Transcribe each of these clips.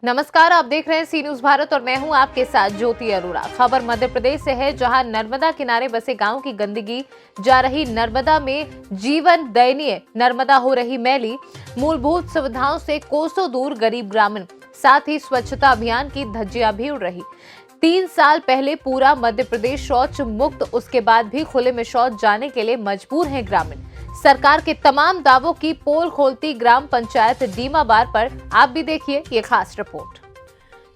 नमस्कार, आप देख रहे हैं सी न्यूज भारत और मैं हूं आपके साथ ज्योति अरोड़ा। खबर मध्य प्रदेश से है, जहां नर्मदा किनारे बसे गांव की गंदगी जा रही नर्मदा में जीवन दयनीय, नर्मदा हो रही मैली, मूलभूत सुविधाओं से कोसों दूर गरीब ग्रामीण, साथ ही स्वच्छता अभियान की धज्जियां भी उड़ रही। 3 साल पहले पूरा मध्य प्रदेश शौच मुक्त, उसके बाद भी खुले में शौच जाने के लिए मजबूर हैं ग्रामीण। सरकार के तमाम दावों की पोल खोलती ग्राम पंचायत डीमाबार पर आप भी देखिए ये खास रिपोर्ट।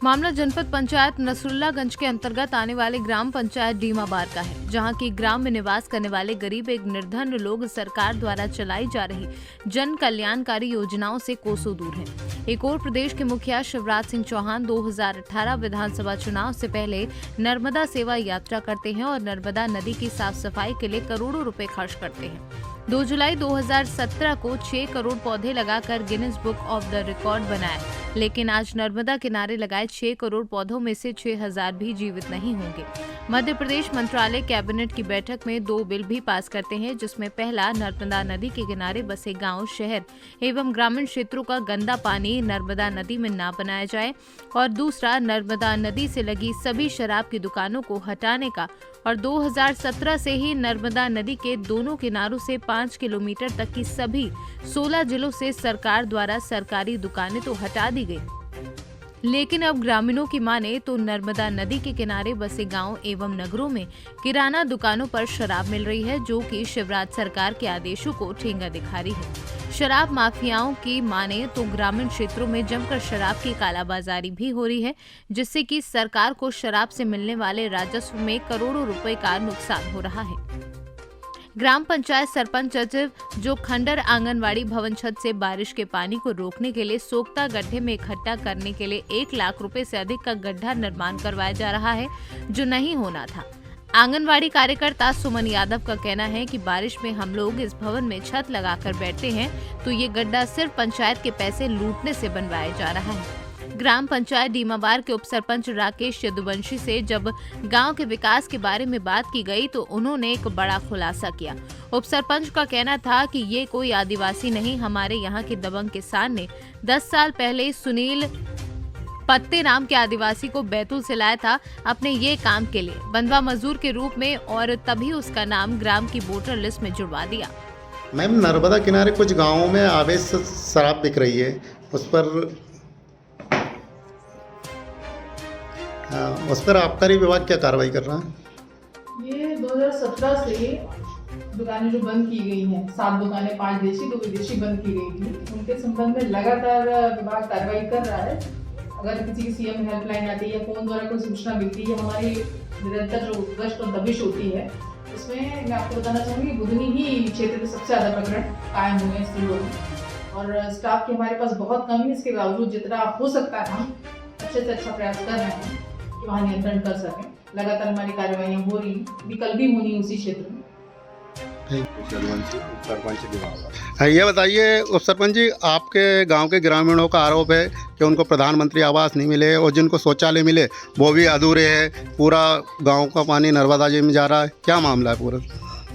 मामला जनपद पंचायत नसरुल्लागंज के अंतर्गत आने वाले ग्राम पंचायत डीमाबार का है, जहां की ग्राम में निवास करने वाले गरीब एक निर्धन लोग सरकार द्वारा चलाई जा रही जन कल्याणकारी योजनाओं से कोसों दूर हैं। एक और प्रदेश के मुखिया शिवराज सिंह चौहान 2018 विधानसभा चुनाव से पहले नर्मदा सेवा यात्रा करते हैं और नर्मदा नदी की साफ सफाई के लिए करोड़ों रुपए खर्च करते हैं। 2 जुलाई 2017 को 6 करोड़ पौधे लगाकर Guinness book of the record बनाया, लेकिन आज नर्मदा किनारे लगाए 6 करोड़ पौधों में से 6000 भी जीवित नहीं होंगे। मध्य प्रदेश मंत्रालय कैबिनेट की बैठक में 2 बिल भी पास करते हैं, जिसमें पहला नर्मदा नदी के किनारे बसे गांव, शहर एवं ग्रामीण क्षेत्रों का गंदा पानी नर्मदा नदी में ना बनाया जाए और दूसरा नर्मदा नदी से लगी सभी शराब की दुकानों को हटाने का और 2017 से ही नर्मदा नदी के दोनों किनारों से 5 किलोमीटर तक की सभी 16 जिलों से सरकार द्वारा सरकारी दुकानें तो हटा दी गई, लेकिन अब ग्रामीणों की माने तो नर्मदा नदी के किनारे बसे गांव एवं नगरों में किराना दुकानों पर शराब मिल रही है, जो कि शिवराज सरकार के आदेशों को ठेंगा दिखा रही है। शराब माफियाओं की माने तो ग्रामीण क्षेत्रों में जमकर शराब की कालाबाजारी भी हो रही है, जिससे कि सरकार को शराब से मिलने वाले राजस्व में करोड़ों रुपए का नुकसान हो रहा है। ग्राम पंचायत सरपंच सचिव जो खंडर आंगनवाड़ी भवन छत से बारिश के पानी को रोकने के लिए सोख्ता गड्ढे में इकट्ठा करने के लिए 1 लाख रुपए से अधिक का गड्ढा निर्माण करवाया जा रहा है, जो नहीं होना था। आंगनवाड़ी कार्यकर्ता सुमन यादव का कहना है कि बारिश में हम लोग इस भवन में छत लगाकर बैठते हैं, तो ये गड्ढा सिर्फ पंचायत के पैसे लूटने से बनवाया जा रहा है। ग्राम पंचायत डीमाबार के उप सरपंच राकेश यदुवंशी से जब गांव के विकास के बारे में बात की गई तो उन्होंने एक बड़ा खुलासा किया। उप सरपंच का कहना था कि ये कोई आदिवासी नहीं, हमारे यहाँ के दबंग किसान ने 10 साल पहले सुनील पत्ते नाम के आदिवासी को बैतूल से लाया था अपने ये काम के लिए बंधुआ मजदूर के रूप में, और तभी उसका नाम ग्राम की वोटर लिस्ट में जुड़वा दिया। मैम, नर्मदा किनारे कुछ गांवों में अवैध शराब बिक रही है, उस पर आबकारी विभाग क्या कार्रवाई कर रहा है? ये 2017 से दुकानें जो बंद की गई हैं, 7 दुकानें, 5 देशी 2 विदेशी बंद की गई थी, उनके संबंध में लगातार विभाग कार्रवाई कर रहा है। अगर किसी की सीएम हेल्पलाइन आती है या फोन द्वारा कोई सूचना मिलती है, हमारी निरंतर जो गश्त और दबिश होती है, उसमें मैं आपको बताना चाहूँगी बुधनी ही क्षेत्र में सबसे ज़्यादा प्रकरण कायम हुए हैं स्कूलों में, और स्टाफ की हमारे पास बहुत कमी है। इसके बावजूद जितना हो सकता है हम अच्छे से अच्छा प्रयास कर रहे हैं कि वहाँ नियंत्रण कर सकें। लगातार हमारी कार्रवाइयाँ हो रही, भी कल भी होनी उसी क्षेत्र में। ये बताइए उप सरपंच जी, आपके गांव के ग्रामीणों का आरोप है कि उनको प्रधानमंत्री आवास नहीं मिले और जिनको शौचालय मिले वो भी अधूरे हैं। पूरा गांव का पानी नर्मदा जी में जा रहा है, क्या मामला है? पूरा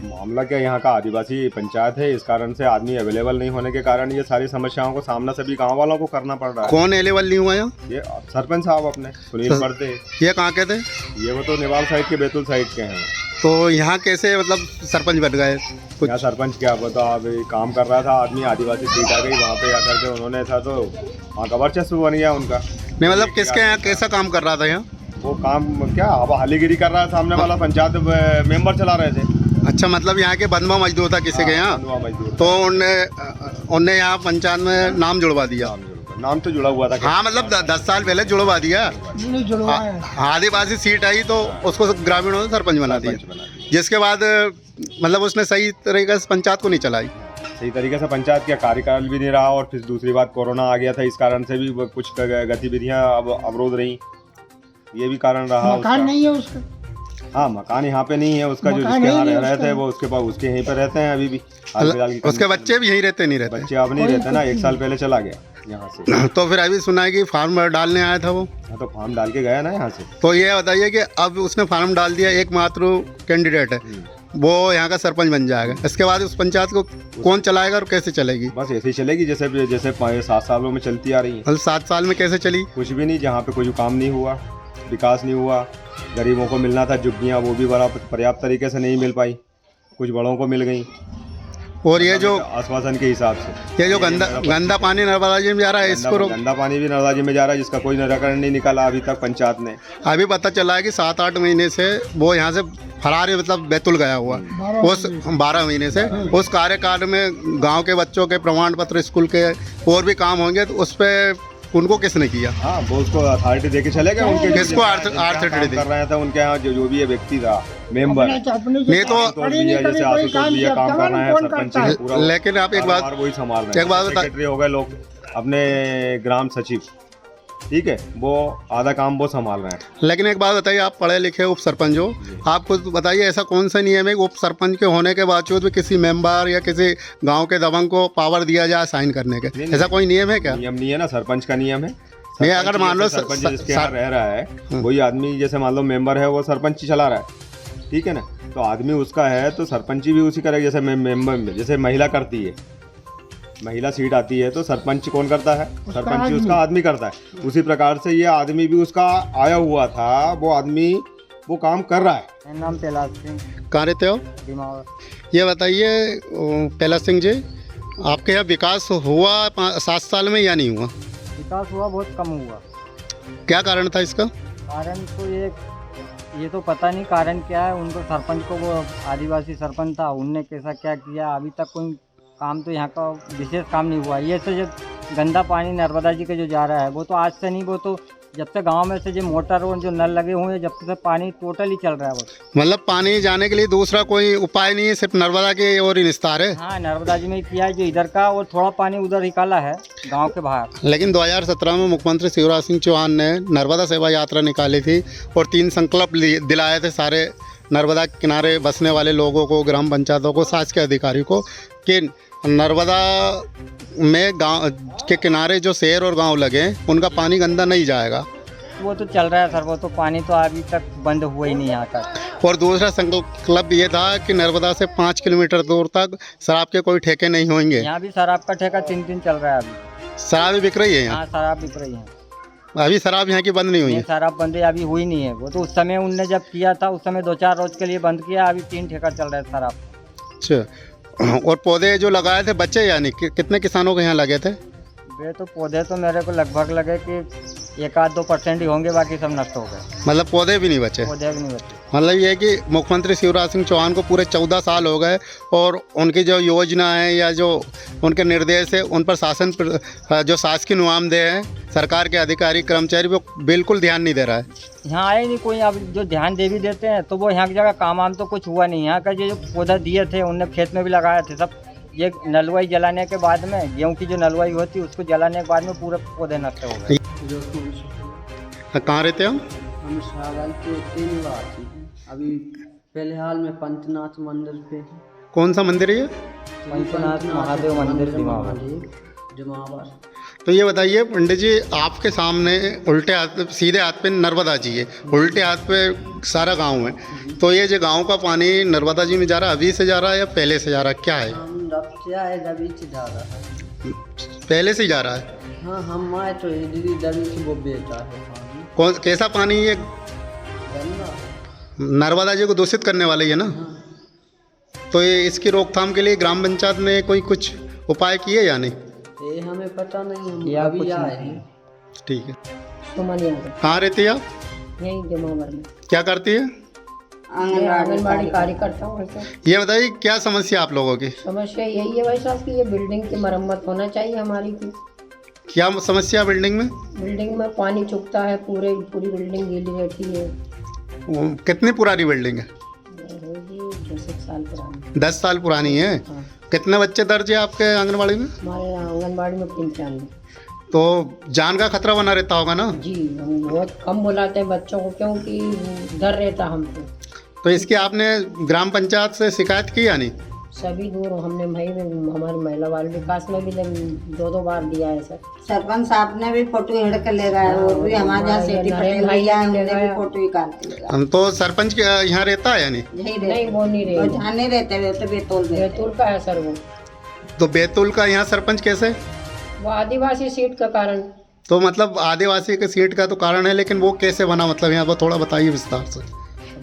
मामला क्या, यहाँ का आदिवासी पंचायत है, इस कारण से आदमी अवेलेबल नहीं होने के कारण ये सारी समस्याओं को सामना सभी गांव वालों को करना पड़ रहा है। कौन अवेलेबल नहीं हुआ यहाँ? ये सरपंच साहब अपने सुनील पड़ते। ये कहाँ के थे? ये वो तो नेवाल साइड के, बैतूल साइड के हैं। तो यहाँ कैसे मतलब सरपंच बन गए? यहाँ सरपंच क्या बता, अभी काम कर रहा था आदमी, आदिवासी सीट आ गई, वहाँ पे आकर के उन्होंने ऐसा तो वहाँ का वर्चस्व बन गया उनका। नहीं मतलब किसके यहाँ कैसा काम कर रहा था यहाँ? वो काम क्या, अब हालीगिरी कर रहा है, सामने वाला पंचायत मेंबर चला रहे थे। अच्छा, मतलब यहाँ के बंधुआ मजदूर था किसी के यहाँ, तो उनने यहाँ पंचायत में नाम जुड़वा दिया। नाम तो जुड़ा हुआ था। हाँ, मतलब 10 साल पहले जुड़वा दिया। आदिवासी सीट आई तो उसको ग्रामीणों ने सरपंच बना दिया, जिसके बाद मतलब उसने सही तरीके से पंचायत को नहीं चलाई। सही तरीके से पंचायत का कार्यकाल भी नहीं रहा, और फिर दूसरी बात कोरोना आ गया था, इस कारण से भी कुछ गतिविधियां अब अवरोध रही, ये भी कारण रहा। मकान नहीं है उसका। हाँ, मकान यहाँ पे नहीं है उसका, जो जिसके यहाँ रह रहे थे वो उसके पास उसके यहीं पे रहते हैं अभी भी। उसके बच्चे भी यहीं रहते नहीं रहते? बच्चे अब नहीं रहते ना, 1 साल पहले चला गया यहाँ से। तो फिर अभी सुना है कि फार्म डालने आया था वो। हाँ, तो फार्म डाल के गया ना यहाँ से। तो ये बताइए कि अब उसने फार्म डाल दिया, एकमात्र कैंडिडेट है, वो यहाँ का सरपंच बन जाएगा। इसके बाद उस पंचायत को कौन चलाएगा और कैसे चलेगी? बस ऐसे ही चलेगी जैसे जैसे 7 सालों में चलती आ रही है। मतलब 7 साल में कैसे चली? कुछ भी नहीं, जहाँ पे कोई काम नहीं हुआ, विकास नहीं हुआ, गरीबों को मिलना था झुग्गियाँ वो भी बड़ा पर्याप्त तरीके से नहीं मिल पाई, कुछ बड़ों को मिल गई और ये जो आश्वासन के हिसाब से। ये जो गंदा पानी नर्मदा जी में जा रहा है इसको गंदा पानी भी नर्मदा जी में जा रहा है, जिसका कोई निराकरण नहीं निकाला अभी तक पंचायत ने। अभी पता चला है कि 7-8 महीने से वो यहाँ से फरार है, मतलब बैतुल गया हुआ उस 12 महीने से। उस कार्यकाल में गांव के बच्चों के प्रमाण पत्र, स्कूल के और भी काम होंगे, तो उस पर उनको किसने किया? हाँ, वो उसको अथॉरिटी देके चले गए। उनके किसको अथॉरिटी कर रहा था उनके यहाँ जो भी ये व्यक्ति था मेंबर, नहीं तो जैसे आशुतोष भैया काम कर रहे हैं सरपंच पूरा। लेकिन आप एक बात वही संभाल रहे हैं। एक बात बता, सेक्रेटरी हो गए लोग, अपने ग्राम सचिव, ठीक है, वो आधा काम वो संभाल रहे हैं। लेकिन एक बात बताइए, आप पढ़े लिखे उप सरपंच हो, आप खुद बताइए ऐसा कौन सा नियम है उप सरपंच के होने के बावजूद भी किसी मेंबर या किसी गांव के दबंग को पावर दिया जाए साइन करने के? ऐसा कोई नियम है क्या? नियम नहीं है ना, सरपंच का नियम है। नहीं, अगर मान लो सरपंच जिसके यहाँ रह रहा है वही आदमी, जैसे मान लो मेंबर है वो सरपंच ही चला रहा है, ठीक है ना, तो आदमी उसका है तो सरपंच भी उसी करेगा। जैसे मेंबर में जैसे महिला करती है, महिला सीट आती है तो सरपंच कौन करता है? सरपंच उसका आदमी करता है। उसी प्रकार से ये आदमी भी उसका आया हुआ था, वो आदमी वो काम कर रहा है। मेरा नाम कैलाश सिंह कहाँ रहते हो? दिमाग। ये बताइए कैलाश सिंह जी, आपके यहाँ विकास हुआ 7 साल में या नहीं हुआ? विकास हुआ, बहुत कम हुआ। क्या कारण था इसका? कारण तो ये तो पता नहीं कारण क्या है। उनको सरपंच को, वो आदिवासी सरपंच था, उनने कैसा क्या किया, अभी तक कोई काम तो यहाँ का विशेष काम नहीं हुआ। ये तो जो गंदा पानी नर्मदा जी के जो जा रहा है वो तो आज से नहीं, वो तो जब से गांव में से जो मोटर और जो नल लगे हुए हैं जब से पानी टोटली चल रहा है। वो मतलब पानी जाने के लिए दूसरा कोई उपाय नहीं है, सिर्फ नर्मदा के और ही निस्तार है? हाँ, नर्मदा जी में किया है जो इधर का, और थोड़ा पानी उधर निकाला है गाँव के बाहर। लेकिन 2017 में मुख्यमंत्री शिवराज सिंह चौहान ने नर्मदा सेवा यात्रा निकाली थी और 3 संकल्प दिलाए थे सारे नर्मदा किनारे बसने वाले लोगों को, ग्राम पंचायतों को, शासकीय अधिकारी को, कि नर्मदा में गांव के किनारे जो शहर और गांव लगे उनका पानी गंदा नहीं जाएगा। वो तो चल रहा है सर, वो तो पानी तो अभी तक बंद हुआ ही नहीं यहाँ का। और दूसरा संकल्प ये था कि नर्मदा से 5 किलोमीटर दूर तक शराब के कोई ठेके नहीं होंगे। यहाँ भी शराब का ठेका 3 चल रहा है अभी। शराब भी बिक रही है यहाँ? हाँ, शराब बिक रही है अभी। शराब यहाँ की बंद नहीं हुई है? शराब बंद अभी हुई नहीं है। वो तो उस समय उनने जब किया था उस समय 2-4 रोज के लिए बंद किया, अभी 3 ठेका चल रहा है शराब। अच्छा, और पौधे जो लगाए थे बच्चे, यानी कितने किसानों के यहाँ लगे थे? वे तो पौधे तो मेरे को लगभग लगे कि 1-2% ही होंगे, बाकी सब नष्ट हो गए। मतलब पौधे भी नहीं बचे? पौधे भी नहीं बचे। मतलब ये है कि मुख्यमंत्री शिवराज सिंह चौहान को पूरे 14 साल हो गए और उनकी जो योजना है या जो उनके निर्देश है उन पर शासन जो शासकीय नुमाइंदे हैं, सरकार के अधिकारी कर्मचारी, वो बिल्कुल ध्यान नहीं दे रहा है। यहाँ आए नहीं कोई। अब जो ध्यान दे भी देते हैं तो वो यहाँ की जगह काम तो कुछ हुआ नहीं। यहाँ का जो पौधा दिए थे उनने खेत में भी लगाए थे सब। ये नलवाई जलाने के बाद में, गेहूँ की जो नलवाई होती है उसको जलाने के बाद में पूरे पौधे नष्ट हो गए। कहाँ रहते हो? हम शाहबाद के 3 निवासी हैं। अभी फिलहाल में पंचनाथ मंदिर पे हैं। कौन सा मंदिर है ये? पंचनाथ महादेव मंदिर जमावर। तो ये बताइए पंडित जी, आपके सामने उल्टे हाथ, सीधे हाथ पे नर्मदा जी है, उल्टे हाथ पे सारा गांव है, तो ये जो गांव का पानी नर्मदा जी में जा रहा है, अभी से जा रहा है या पहले से जा रहा है, क्या है? हम रक्षा है दबी से जा रहा है। पहले से ही जा रहा है? हाँ, हम आए तो दीदी दबी से वो बेचा है पानी। कौन, कैसा पानी ये? गंदा। नर्मदा जी को दूषित करने वाले ही है ना? तो ये इसकी रोकथाम के लिए ग्राम पंचायत ने कोई कुछ उपाय किए या नहीं? ये हमें पता नहीं, हम या अभी कुछ आए नहीं। हैं। ठीक है। सुमनिया कहाँ रहती है आप? यही जमावर में क्या करती है? आंगनबाड़ी कार्यकर्ता हूँ। वैसे ये बताइए क्या समस्या आप लोगों की? समस्या यही है भाई साहब कि ये बिल्डिंग की मरम्मत होना चाहिए हमारी की। क्या समस्या बिल्डिंग में? बिल्डिंग में पानी चुकता है, पूरी बिल्डिंग गीली रहती है। वो कितनी पुरानी बिल्डिंग है? होगी 10 साल पुरानी। 10 साल पुरानी है। हाँ। कितने बच्चे दर्ज है आपके आंगनबाड़ी में? हमारे आंगनबाड़ी में 95। तो जान का खतरा बना रहता होगा ना? जी, हम बहुत कम बुलाते हैं बच्चों को क्योंकि डर रहता हमको। तो इसकी आपने ग्राम पंचायत से शिकायत की या नहीं? सभी दूर हमने भाई हमारे महिला बाल विकास में भी 2 बार दिया है सर। सरपंच साहब ने भी फोटो हिड़ कर ले गए और भी हमारे यहाँ सेठी पटेल भैया हमने भी फोटो निकाल के ले गए। हम तो सरपंच के यहाँ रहता है यानी यही नहीं रहते वो नहीं वो रहे, जहाँ नहीं रहते वे तो बेतौल रहते। बैतूल का है सर वो। तो बैतूल का यहाँ सरपंच कैसे? वो आदिवासी सीट का कारण। तो मतलब आदिवासी के सीट का तो कारण है, लेकिन वो कैसे बना, मतलब यहाँ पर थोड़ा बताइए विस्तार से।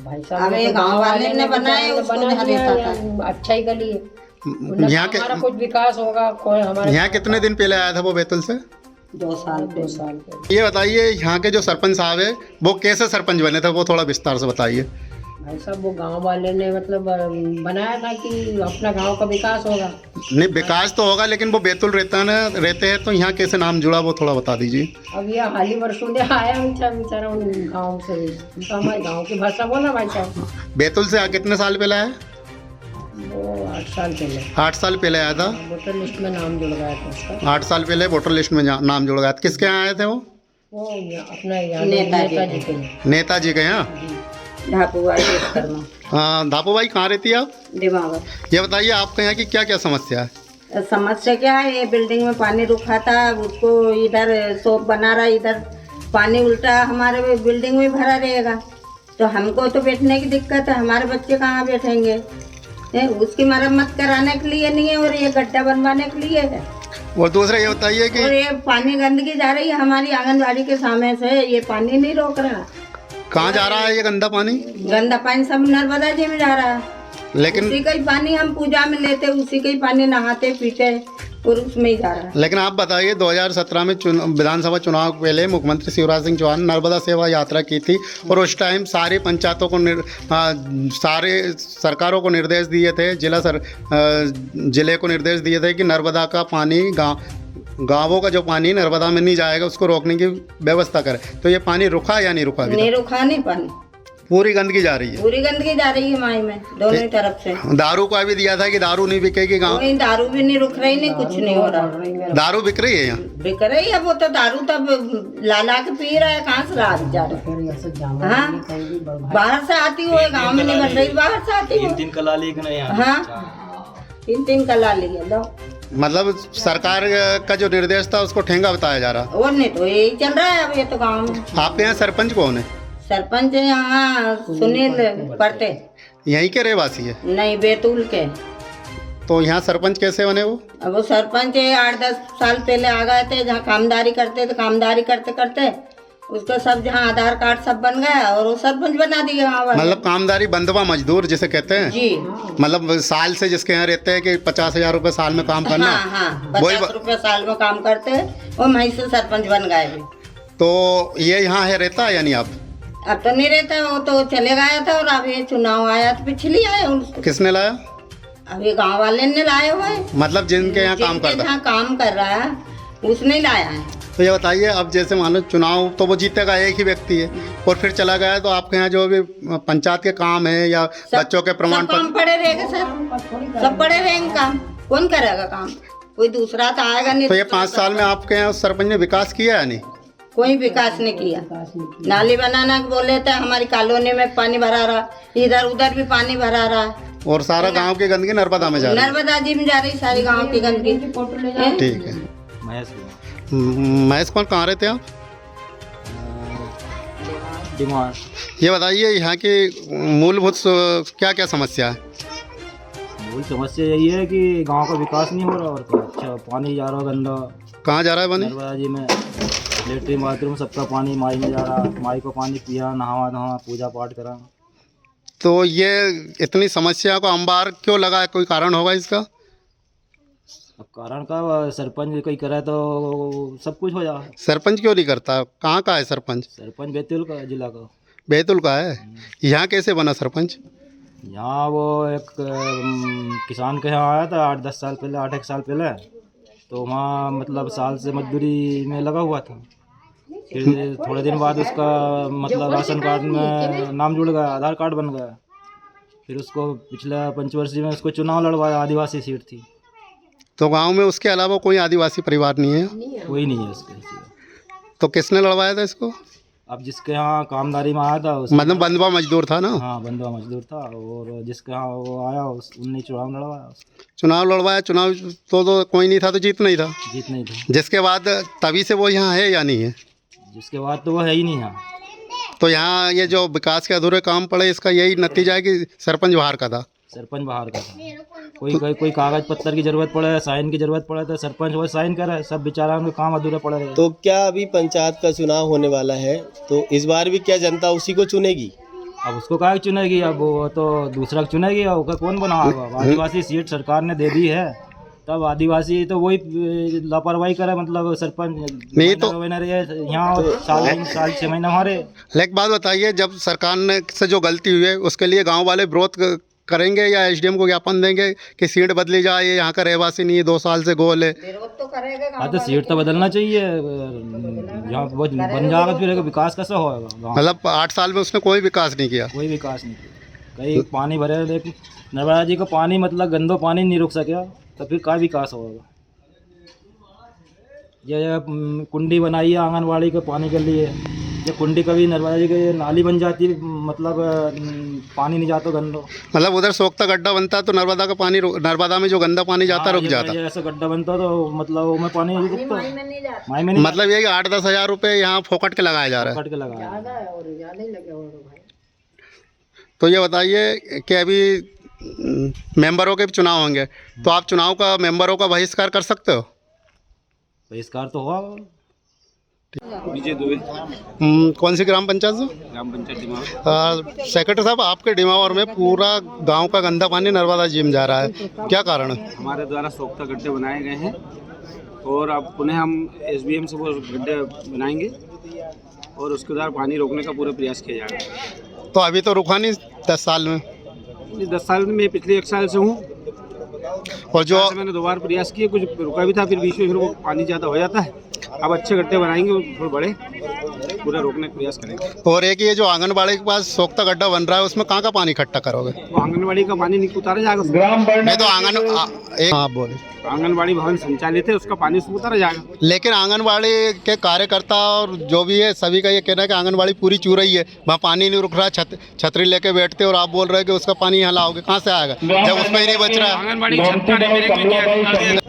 भाई अब साहब ये गाँव वाले ने बनाए उसको बना जहाँ दिया रहता था। है, अच्छा ही गली है। यहाँ के हमारा कुछ विकास होगा कोई हमारा। यहाँ कितने दिन पहले आया था वो बैतूल से? 2 साल 2 साल पहले। ये बताइए यहाँ के जो सरपंच साहब है वो कैसे सरपंच बने थे, वो थोड़ा विस्तार से बताइए। भाई साहब वो गांव वाले ने मतलब बनाया था कि अपना गांव का विकास होगा। नहीं, विकास तो होगा, लेकिन वो बैतूल रहते हैं तो यहाँ कैसे नाम जुड़ा वो थोड़ा बता दीजिए। अब ये हाल ही वर्षों में आया बेचारा उन गाँव से, तो हमारे गाँव की भाषा बोला भाई साहब। बैतूल से कितने साल पहले आया? वो 8 साल पहले 8 साल पहले आया था। वोटर लिस्ट में नाम जुड़ गया था उसका। 8 साल पहले वोटर लिस्ट में नाम जुड़ गया था। किसके यहाँ आए थे वो? अपना यहाँ नेताजी नेताजी के। नेताजी के यहाँ। ढाकूबाई विश्वकर्मा धापू भाई कहाँ रहती है आप? दिमाग। ये बताइए आपके यहाँ की क्या क्या समस्या है? समस्या क्या है, ये बिल्डिंग में पानी रुका था, उसको इधर शॉप बना रहा, इधर पानी उल्टा हमारे बिल्डिंग में भरा रहेगा तो हमको तो बैठने की दिक्कत है, हमारे बच्चे कहाँ बैठेंगे? उसकी मरम्मत कराने के लिए नहीं है और ये गड्ढा बनवाने के लिए है। और दूसरा ये बताइए कि और ये पानी गंदगी जा रही है हमारी आंगनबाड़ी के सामने से, ये पानी नहीं रोक रहा। कहाँ जा रहा है ये गंदा पानी? गंदा पानी सब नर्मदा जी में जा रहा है। लेकिन उसी का ही पानी हम पूजा में लेते, उसी का ही पानी नहाते पीते और उसमें ही जा रहा है। लेकिन आप बताइए 2017 में विधानसभा चुनाव के पहले मुख्यमंत्री शिवराज सिंह चौहान ने नर्मदा सेवा यात्रा की थी और उस टाइम सारी पंचायतों को सारे सरकारों को निर्देश दिए थे, जिले को निर्देश दिए थे कि नर्मदा का पानी गाँवों का जो पानी नर्मदा में नहीं जाएगा उसको रोकने की व्यवस्था करें। तो ये पानी रुका या नहीं रुका? अभी नहीं रुका, नहीं पानी, पूरी गंदगी जा रही है। पूरी गंदगी जा रही है माई में दोनों ही तरफ से। दारू का भी दिया था कि दारू नहीं बिकेगी गाँव। कोई दारू भी नहीं रुक रही, नहीं कुछ नहीं हो रहा। दारू बिक रही है यहाँ? बिक रही है, वो तो दारू तब ला के पी रहा है, कहाँ से ला जा रहा है? हाँ, बाहर से आती हो, गाँव में नहीं बन रही, बाहर से आती हो। 3 कला ली हाँ 3 कला लिया लो। मतलब सरकार का जो निर्देश था उसको ठेंगा बताया जा रहा। और नहीं तो यही चल रहा है अब, ये तो गाँव में। आपके यहाँ सरपंच कौन है? सरपंच यहाँ सुनील पड़ते, यहीं के रहवासी है? नहीं बैतूल के। तो यहाँ सरपंच कैसे बने वो? अब वो सरपंच 8-10 साल पहले आ गए थे, जहाँ कामदारी करते थे, कामदारी करते करते उसका सब जहाँ आधार कार्ड सब बन गया और वो सरपंच बना दिया वहाँ वाले। मतलब कामदारी बंधवा मजदूर जिसे कहते हैं जी। मतलब साल से जिसके यहाँ रहते हैं कि 50,000 रुपये साल में काम करना। हाँ हाँ, वही 50 रुपये साल में काम करते वो वहीं से सरपंच बन गए भी। तो ये यहाँ है रहता है यानी आप? अब तो नहीं रहता, वो तो चले गया था और अब ये चुनाव आया तो पिछली आए उसको। किसने लाया? अभी गाँव वाले ने लाए हुए, मतलब जिनके यहाँ काम करता जहाँ काम कर रहा है उसने लाया है। तो ये बताइए अब जैसे मान लो चुनाव तो वो जीतेगा एक ही व्यक्ति है और फिर चला गया तो आपके यहाँ जो भी पंचायत के काम है या बच्चों के प्रमाण काम पत्र पड़े रहेगा सर, सब पड़े रहेंगे काम, कौन करेगा काम? कोई दूसरा तो आएगा नहीं। तो ये 5 साल में आपके यहाँ सरपंच ने विकास किया है नहीं? कोई विकास नहीं किया। नाली बनाना बोले थे, हमारी कॉलोनी में पानी भरा रहा, इधर उधर भी पानी भरा रहा और सारा गांव की गंदगी नर्मदा में जा रही है। नर्मदा जी में जा रही सारी गांव की गंदगी। ठीक है। महेश कौन, कहाँ रहते हैं आप? दिमाग। ये बताइए यहाँ की मूलभूत क्या क्या समस्या है? मूल समस्या यही है कि गांव का विकास नहीं हो रहा और क्या। अच्छा, पानी जा रहा गंदा। कहाँ जा रहा है पानी? नर्मदा जी में लेटरिन बाथरूम सबका पानी माई में जा रहा, माई को पानी पिया, नहावा धोवा, पूजा पाठ करा। तो ये इतनी समस्या को अंबार क्यों लगा है, कोई कारण होगा इसका? अब कारण का सरपंच कोई करे तो सब कुछ हो जाए। सरपंच क्यों नहीं करता? कहाँ का है सरपंच? सरपंच बैतूल का जिला का। बैतूल का है। यहाँ कैसे बना सरपंच? यहाँ वो एक किसान के यहाँ आया था 8-10 साल पहले, 8-1 साल पहले। तो वहाँ मतलब साल से मजदूरी में लगा हुआ था। फिर थोड़े दिन बाद उसका मतलब राशन कार्ड में नाम जुड़ गया, आधार कार्ड बन गया। फिर उसको पिछले पंचवर्षीय में उसको चुनाव लड़वाया, आदिवासी सीट थी। तो गांव में उसके अलावा कोई आदिवासी परिवार नहीं है? कोई नहीं है उसके। तो किसने लड़वाया था इसको? अब जिसके यहाँ कामदारी में आया था मतलब बंधुआ मजदूर था ना। हाँ बंधुआ मजदूर था, और जिसके यहाँ वो आया उनने चुनाव लड़वाया, चुनाव लड़वाया, चुनाव तो कोई नहीं था तो जीत नहीं था। जीत नहीं था। जिसके बाद तभी से वो यहाँ है या नहीं है? जिसके बाद तो वो है ही नहीं यहाँ। तो यहाँ ये जो विकास के अधूरे काम पड़े, इसका यही नतीजा है कि सरपंच बाहर का था। सरपंच बाहर का था। कोई कागज पत्तर की जरूरत पड़े, साइन की जरूरत पड़े तो सरपंच वो साइन करे, सब बेचारा उनके काम अधूरे पड़े रहे। तो क्या अभी पंचायत का चुनाव होने वाला है, तो इस बार भी क्या जनता उसी को चुनेगी? अब उसको काहे चुनेगी, अब वो तो दूसरा चुनेगी, और उसका कौन बनाएगा? आदिवासी सीट सरकार ने दे दी है, तब आदिवासी तो वही लापरवाही करे, मतलब सरपंच नहीं तो यहाँ साल 6 महीने हमारे। लेकिन बात बताइए, जब सरकार ने से जो गलती हुई है उसके लिए गांव वाले विरोध करेंगे या एसडीएम को ज्ञापन देंगे कि सीट बदली जाए, ये यहाँ का रहवासी नहीं है, 2 साल से गोल है? हाँ तो सीट तो बदलना चाहिए, यहाँ बन जाएगा फिर विकास कैसा होगा? मतलब 8 साल में उसने कोई विकास नहीं किया। कोई विकास नहीं किया, कहीं पानी भरे, लेकिन नर्मदा जी का पानी मतलब गंदो पानी नहीं रुक सका, तो फिर क्या विकास होगा? ये कुंडी बनाई है आंगनवाड़ी के पानी के लिए, ये कुंडी कभी नर्मदा जी के नाली बन जाती, मतलब पानी नहीं जाता गंदो। मतलब उधर सोखता गड्ढा बनता तो नर्मदा का पानी, नर्मदा में जो गंदा पानी जाता रुक जाता। ऐसा गड्ढा बनता तो मतलब उसमें पानी नहीं रुकता, माई में नहीं। मतलब ये कि 8-10 हज़ार रुपये यहाँ फोकट के लगाया जा रहा है। फोकट के लगाया। तो ये बताइए कि अभी मेंबरों के चुनाव होंगे, तो आप चुनाव का मेंबरों का बहिष्कार कर सकते हो? बहिष्कार तो हुआ। विजय दुबे, कौन सी ग्राम पंचायत से? ग्राम पंचायत डिमावर। सेक्रेटरी साहब, आपके डिमावर में पूरा गांव का गंदा पानी नर्मदा जी में जा रहा है, क्या कारण है? हमारे द्वारा सोख्ता गड्ढे बनाए गए हैं, और अब पुनः हम एसबीएम से वो गड्ढे बनाएंगे, और उसके द्वारा पानी रोकने का पूरा प्रयास किया जाएगा। तो अभी तो रुका नहीं 10 साल में? 10 साल में मैं पिछले 1 साल से हूँ, और जो मैंने 2 बार प्रयास किए, कुछ रुका भी था, फिर बीच में फिर वो पानी ज़्यादा हो जाता है। अब अच्छे गड्ढे बनाएंगे, थोड़े बड़े, पूरा रोकने का प्रयास करेंगे। और एक ये जो आंगनबाड़ी के पास सोखता गड्ढा बन रहा है, उसमें कहाँ का पानी इकट्ठा करोगे? वो आंगनबाड़ी का पानी नहीं उतारा जाएगा, नहीं तो आप बोले आंगनबाड़ी भवन संचालित है, उसका पानी उसमें उतारा जाएगा। लेकिन आंगनबाड़ी के कार्यकर्ता और जो भी है सभी का ये कहना है कि आंगनबाड़ी पूरी चू रही है, वहाँ पानी नहीं रुक रहा, छतरी लेके बैठते, और आप बोल रहे हैं कि उसका पानी यहाँ लाओगे, कहाँ से आएगा जब उसमें ही नहीं बच रहा है? आंगनबाड़ी छत का रिपेयरिंग भी किया,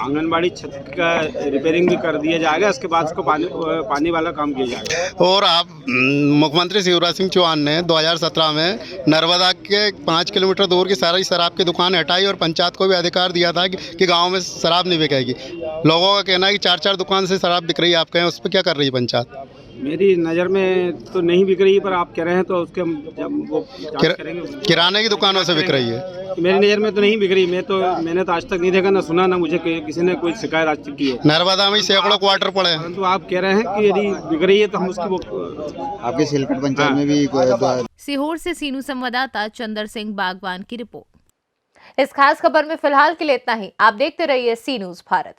आंगनबाड़ी छत का रिपेयरिंग भी कर दिया जाएगा, इसके बाद उसको पानी वाला काम किया जाएगा। और आप मुख्यमंत्री शिवराज सिंह चौहान ने 2017 में नर्मदा के 5 किलोमीटर दूर की सारी शराब की दुकान हटाई, और पंचायत को भी अधिकार दिया था कि गांव में शराब नहीं बिकेगी। लोगों का कहना है कि 4-4 दुकान से शराब बिक रही है, आप कहें उस पर क्या कर रही है पंचायत? मेरी नज़र में तो नहीं बिक रही है, पर आप कह रहे हैं तो उसके हम जब वो जांच करेंगे। किराने की दुकानों से बिक रही है? मेरी नज़र में तो नहीं बिक रही, मैंने तो आज तक नहीं देखा, ना सुना, ना मुझे किसी ने कोई शिकायत आज तक की है। नर्मदा में सैकड़ों क्वार्टर पड़े हैं, परंतु आप कह रहे हैं कि यदि बिक रही है तो हम उसकी आपके सिलकट पंचायत में भी। सीहोर से सीनू संवाददाता चंदर सिंह बागवान की रिपोर्ट। इस खास खबर में फिलहाल के लिए इतना ही। आप देखते रहिए सी न्यूज़ भारत।